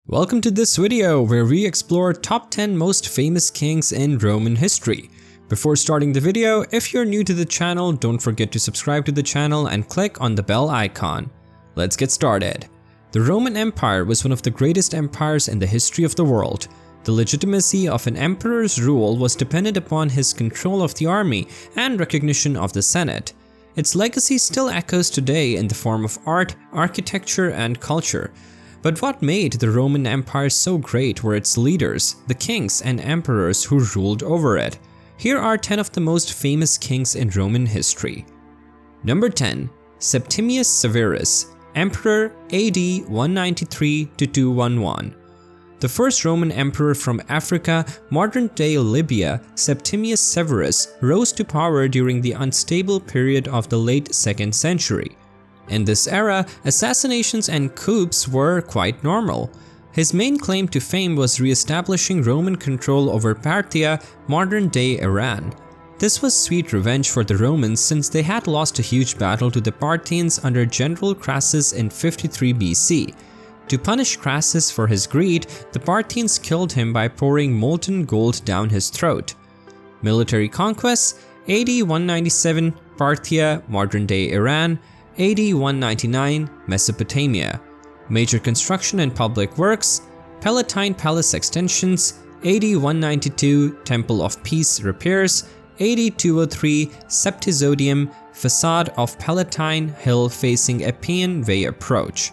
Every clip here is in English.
Welcome to this video where we explore top 10 most famous kings in Roman history. Before starting the video, if you're new to the channel, don't forget to subscribe to the channel and click on the bell icon. Let's get started. The Roman Empire was one of the greatest empires in the history of the world. The legitimacy of an emperor's rule was dependent upon his control of the army and recognition of the Senate. Its legacy still echoes today in the form of art, architecture, and culture. But what made the Roman Empire so great were its leaders, the kings and emperors who ruled over it. Here are 10 of the most famous kings in Roman history. Number 10. Septimius Severus, Emperor AD 193 to 211. The first Roman emperor from Africa, modern-day Libya, Septimius Severus, rose to power during the unstable period of the late 2nd century. In this era, assassinations and coups were quite normal. His main claim to fame was re-establishing Roman control over Parthia, modern-day Iran. This was sweet revenge for the Romans since they had lost a huge battle to the Parthians under General Crassus in 53 BC. To punish Crassus for his greed, the Parthians killed him by pouring molten gold down his throat. Military conquests: AD 197, Parthia, modern-day Iran; AD 199, Mesopotamia. Major construction and public works: Palatine Palace extensions; AD 192, Temple of Peace repairs; AD 203, Septisodium, facade of Palatine Hill facing Appian Way approach.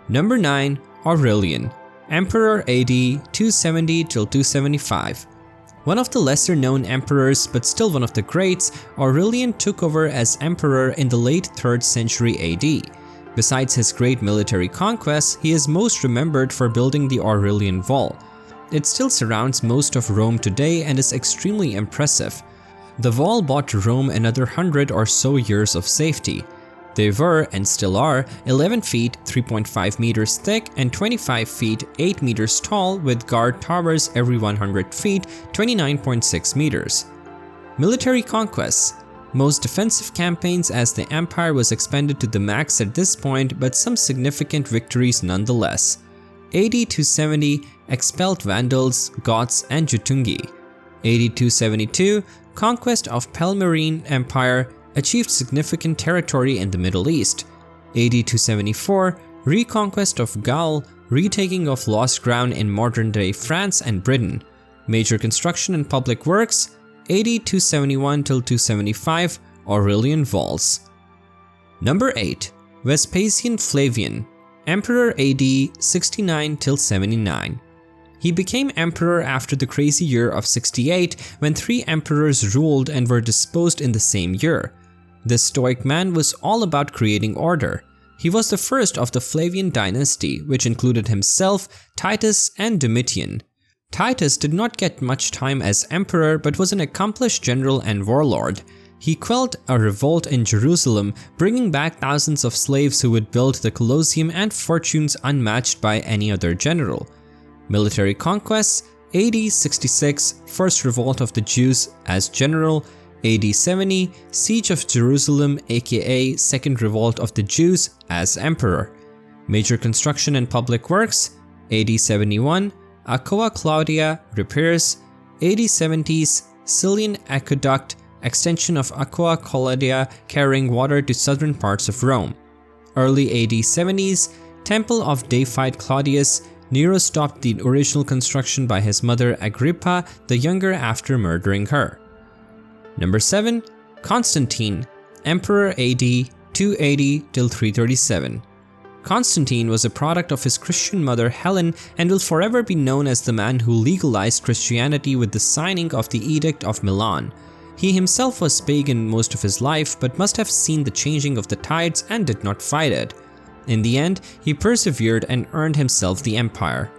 Number 9. Aurelian, Emperor AD 270 till 275. One of the lesser known emperors but still one of the greats, Aurelian took over as emperor in the late 3rd century AD. Besides his great military conquests, he is most remembered for building the Aurelian Wall. It still surrounds most of Rome today and is extremely impressive. The wall bought Rome another 100 or so years of safety. They were, and still are, 11 feet 3.5 meters thick and 25 feet 8 meters tall, with guard towers every 100 feet 29.6 meters. Military conquests: most defensive campaigns as the empire was expanded to the max at this point, but some significant victories nonetheless. AD 270 expelled Vandals, Goths, and Jutungi. AD 272 conquest of Palmyrene Empire, achieved significant territory in the Middle East. AD 274 reconquest of Gaul, retaking of lost ground in modern-day France and Britain. Major construction and public works: AD 271 till 275, Aurelian Walls. Number 8. Vespasian Flavian, Emperor AD 69 till 79. He became emperor after the crazy year of 68, when 3 emperors ruled and were disposed in the same year. This stoic man was all about creating order. He was the first of the Flavian dynasty, which included himself, Titus, and Domitian. Titus did not get much time as emperor but was an accomplished general and warlord. He quelled a revolt in Jerusalem, bringing back thousands of slaves who would build the Colosseum and fortunes unmatched by any other general. Military conquests: AD 66, First Revolt of the Jews as general; AD 70, Siege of Jerusalem aka Second Revolt of the Jews as emperor. Major construction and public works: AD 71, AQUA CLAUDIA repairs; AD 70s, Cillian Aqueduct, extension of AQUA CLAUDIA carrying water to southern parts of Rome. Early AD 70s, Temple of Deified Claudius. Nero stopped the original construction by his mother Agrippa the Younger after murdering her. Number 7. Constantine, Emperor AD 280 till 337. Constantine was a product of his Christian mother Helen and will forever be known as the man who legalized Christianity with the signing of the Edict of Milan. He himself was pagan most of his life but must have seen the changing of the tides and did not fight it. In the end, he persevered and earned himself the empire.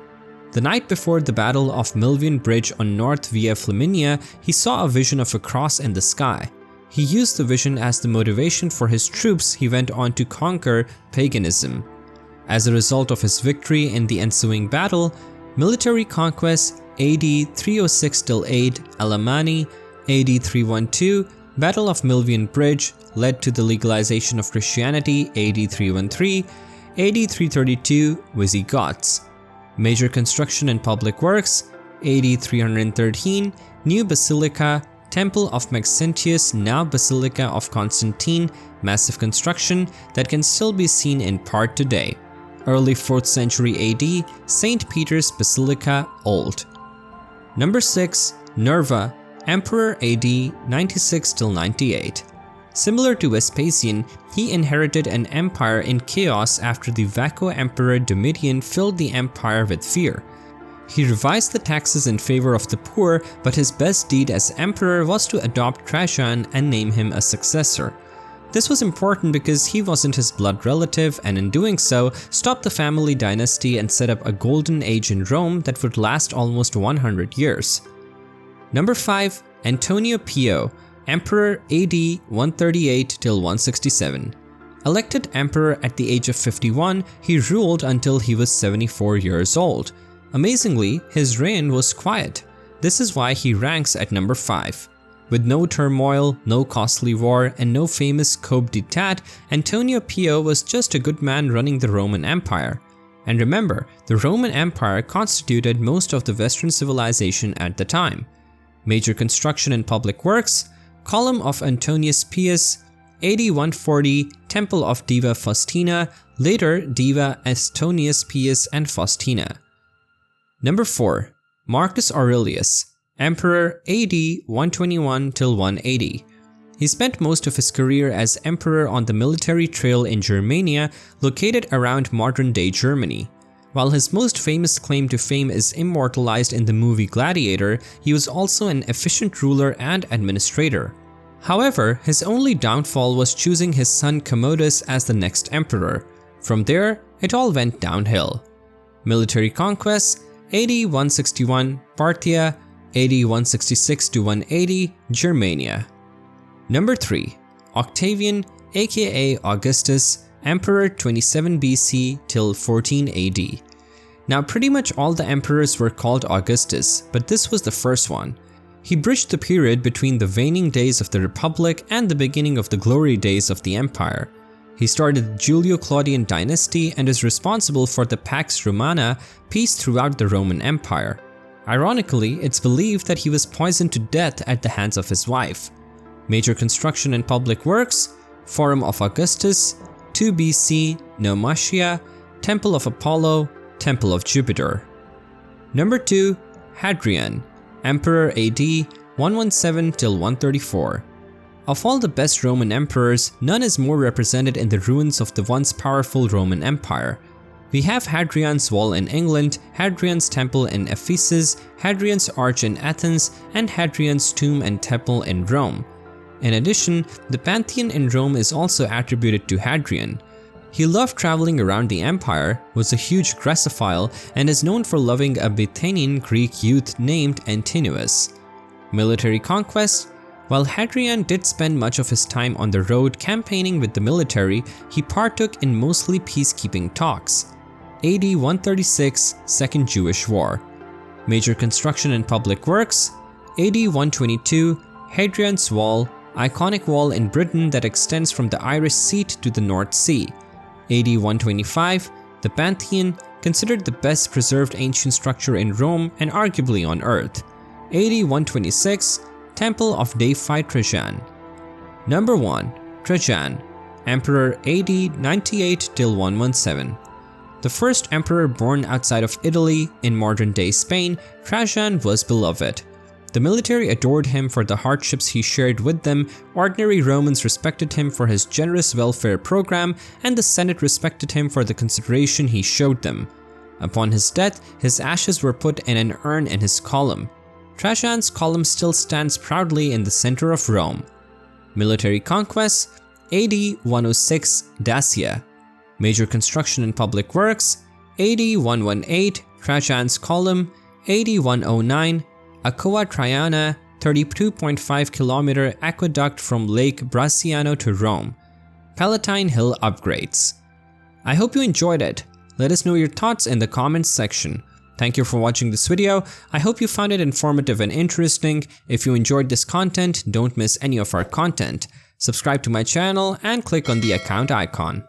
The night before the Battle of Milvian Bridge on North Via Flaminia, he saw a vision of a cross in the sky. He used the vision as the motivation for his troops. He went on to conquer paganism. As a result of his victory in the ensuing battle, military conquests: AD 306 till 8, Alemanni; AD 312, Battle of Milvian Bridge led to the legalization of Christianity. AD 313, AD 332, Visigoths. Major construction and public works, AD 313, new basilica, Temple of Maxentius, now Basilica of Constantine, massive construction that can still be seen in part today. Early 4th century AD, St. Peter's Basilica, old. Number 6. Nerva, Emperor AD 96 till 98. Similar to Vespasian, he inherited an empire in chaos after the Vaco Emperor Domitian filled the empire with fear. He revised the taxes in favor of the poor, but his best deed as emperor was to adopt Trajan and name him a successor. This was important because he wasn't his blood relative, and in doing so, stopped the family dynasty and set up a golden age in Rome that would last almost 100 years. Number 5. Antonio Pio, Emperor AD 138 till 167. Elected emperor at the age of 51, he ruled until he was 74 years old. Amazingly, his reign was quiet. This is why he ranks at number 5. With no turmoil, no costly war, and no famous coup d'etat, Antonio Pio was just a good man running the Roman Empire. And remember, the Roman Empire constituted most of the Western civilization at the time. Major construction and public works, Column of Antonius Pius, AD 140, Temple of Diva Faustina, later Diva Antonius Pius and Faustina. Number 4. Marcus Aurelius, Emperor AD 121 till 180. He spent most of his career as emperor on the military trail in Germania, located around modern-day Germany. While his most famous claim to fame is immortalized in the movie Gladiator, he was also an efficient ruler and administrator. However, his only downfall was choosing his son Commodus as the next emperor. From there, it all went downhill. Military conquests, AD 161, Parthia, AD 166 to 180, Germania. Number 3. Octavian, aka Augustus, Emperor 27 BC till 14 AD. Now pretty much all the emperors were called Augustus, but this was the first one. He bridged the period between the waning days of the Republic and the beginning of the glory days of the Empire. He started the Julio-Claudian dynasty and is responsible for the Pax Romana, peace throughout the Roman Empire. Ironically, it's believed that he was poisoned to death at the hands of his wife. Major construction and public works, Forum of Augustus, 2 BC, Naumachia, Temple of Apollo, Temple of Jupiter. Number 2. Hadrian, Emperor AD 117 till 134. Of all the best Roman emperors, none is more represented in the ruins of the once powerful Roman Empire. We have Hadrian's Wall in England, Hadrian's Temple in Ephesus, Hadrian's Arch in Athens, and Hadrian's Tomb and Temple in Rome. In addition, the Pantheon in Rome is also attributed to Hadrian. He loved traveling around the empire, was a huge Graciophile, and is known for loving a Bithynian Greek youth named Antoninius. Military conquest. While Hadrian did spend much of his time on the road campaigning with the military, he partook in mostly peacekeeping talks. AD 136, Second Jewish War. Major construction and public works, AD 122, Hadrian's Wall, iconic wall in Britain that extends from the Irish Sea to the North Sea. AD 125, the Pantheon, considered the best preserved ancient structure in Rome and arguably on Earth. AD 126, Temple of Deiphi Trajan. Number 1. Trajan, Emperor AD 98 till 117. The first emperor born outside of Italy in modern-day Spain, Trajan was beloved. The military adored him for the hardships he shared with them, ordinary Romans respected him for his generous welfare program, and the Senate respected him for the consideration he showed them. Upon his death, his ashes were put in an urn in his column. Trajan's column still stands proudly in the center of Rome. Military conquests, AD 106, Dacia. Major construction and public works, AD 118, Trajan's column, AD 109, Aqua Traiana, 32.5 km aqueduct from Lake Bracciano to Rome. Palatine Hill upgrades. I hope you enjoyed it. Let us know your thoughts in the comments section. Thank you for watching this video. I hope you found it informative and interesting. If you enjoyed this content, don't miss any of our content. Subscribe to my channel and click on the account icon.